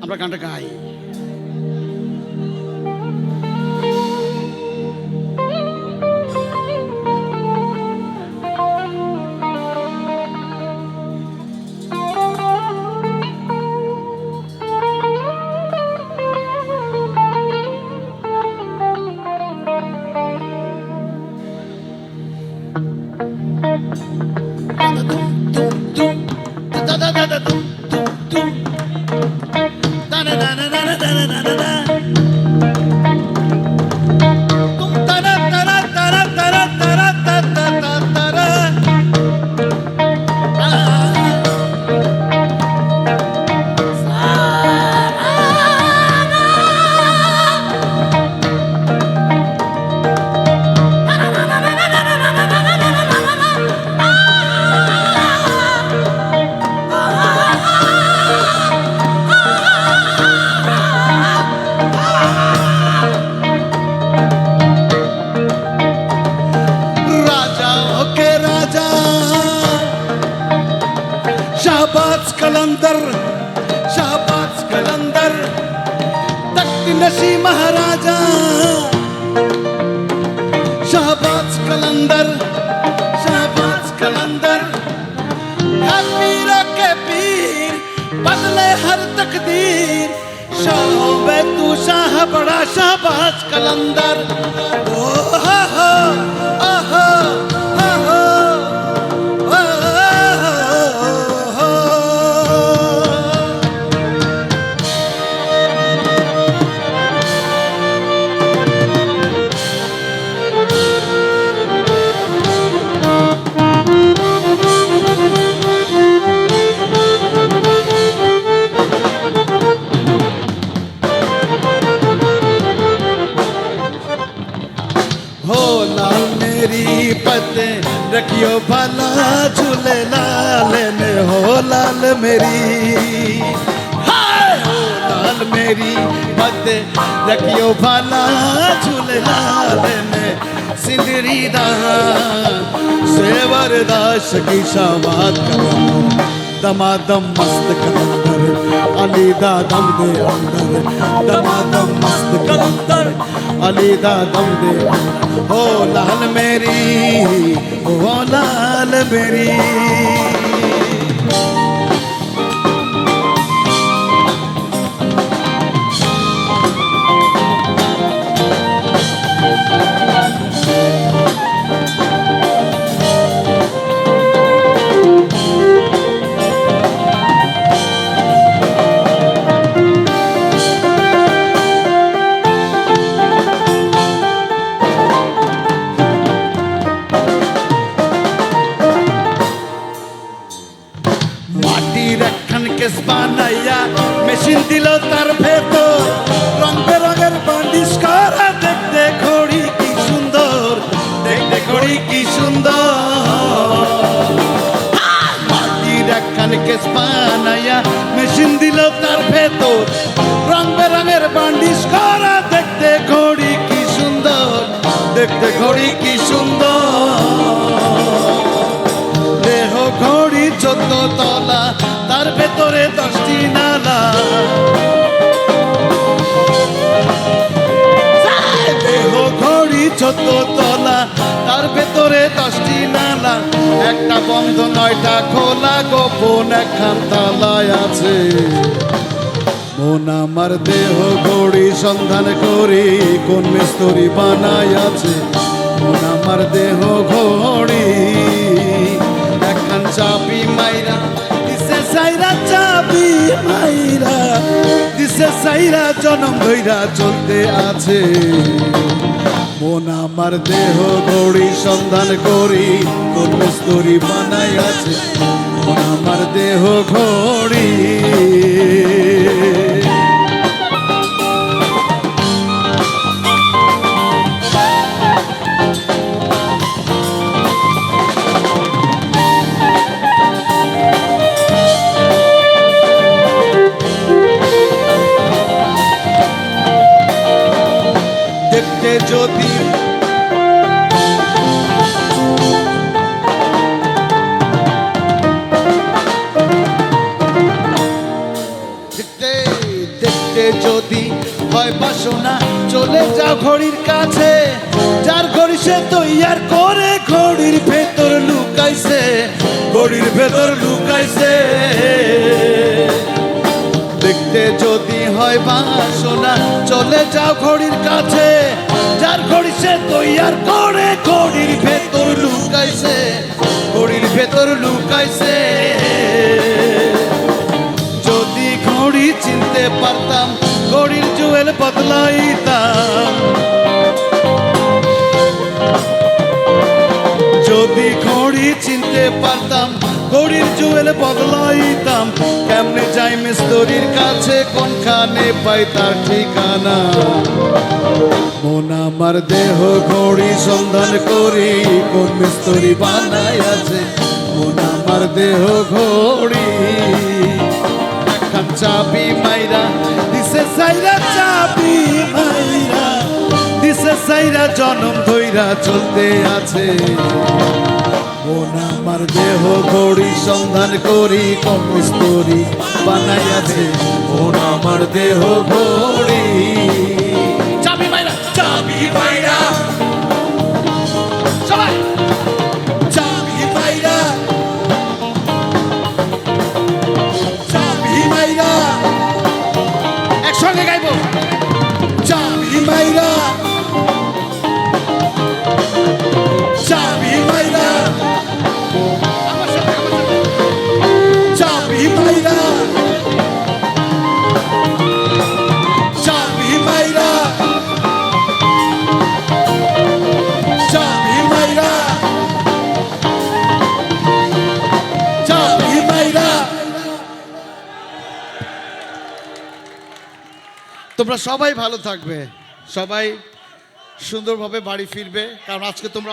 আমরা গানটা গাই। कलंदर शाहबाज कलंदर तख्त नशी महाराजा शाहबाज कलंदर है पीरों के पीर बदले हर तकदीर शाह बे तू शाह बड़ा शाहबाज कलंदर ओ हो हो ओहो रखियो भला झूले लाल ने हो लाल मेरी हाय हो लाल मेरी पत रखियो भला झूले लाल ने सिंदरी दा सेवर दाश की शाबाद कलंदर दमादम मस्त कलंदर अली दा दम दे अंदर दमादम मस्त कलंदर अली दा दम दे हो लाल मेरी हो लाल मेरी মেশিন দিল তার ভেতর রং বেরঙের বান্ডিশ করা দেখতে ঘড়ি কি সুন্দর দেখতে ঘড়ি কি সুন্দর মাটির একখান কেস বানাইয়া মেশিন দিল তার ভেতর রং বেরঙের বান্ডিশ করা দেখতে ঘড়ি কি সুন্দর দেখতে ঘড়ি কি সুন্দর দেহ ঘড়ি 14 তলা তার ভেতরে 10টি নালা দেহ ঘড়ি 14 তলা তার ভেতরে 10টি নালা একটা বন্ধ 9টা খোলা গোপন একখান তালায় আছে মন আমার দেহ ঘড়ি সন্ধান করি কোন মিস্ত্রি বানাই আছে মন আমার দেহ ঘড়ি একখান চাবি মাইরা সাইরা চাবি মাইরা দিশে সাইরা জনম ধইরা চলতে আছে মন আমার দেহ ঘড়ি সন্ধান করি কোন মিস্ত্রি বানাই আছে মন আমার দেহ ঘড়ি যদি হয় বাসনা চলে যাও ঘড়ির কাছে, যার ঘড়ি সে তৈয়ার করে ঘড়ির ভেতর লুকাইছে, ঘড়ির ভেতর লুকাইছে। দেখতে যদি হয় বাসনা চলে যাও ঘড়ির কাছে, যার ঘড়ি সে তৈয়ার করে ঘড়ির ভেতর লুকাইছে, ঘড়ির ভেতর লুকাইছে। যদি ঘড়ি চিনতে পারতাম ঘড়ির জুয়েল বদলাইতাম, যদি ঘড়ি চিনতে পারতাম ঘড়ির জুয়েল বদলাইতাম। কেমনে যাই মিস্ত্রির কাছে কোনখানে পাই তার ঠিকানা, মন আমার দেহ ঘড়ি সন্ধান করি কোন মিস্ত্রি বানাই আছে, মন আমার দেহ ঘড়ি। একখান চাবি মাইরা দিছে সাইরা, চাবি মাইরা দিছে সাইরা জনম ধইরা চলতে আছে, মন আমার দেহ ঘড়ি সন্ধান করি কোন মিস্ত্রি বানাই আছে, মন আমার দেহ ঘড়ি। চাবি মাইরা, চাবি মাইরা, সবাই চাবি মাইরা, চাবি মাইরা, একসঙ্গে গাইব। চাবি মাইরা, চাবি মাইরা, আমার সাথে চাবি মাইরা, চাবি মাইরা, চাবি মাইরা, চাবি মাইরা। তোমরা সবাই ভালো থাকবে, সবাই সুন্দরভাবে বাড়ি ফিরবে, কারণ আজকে তোমরা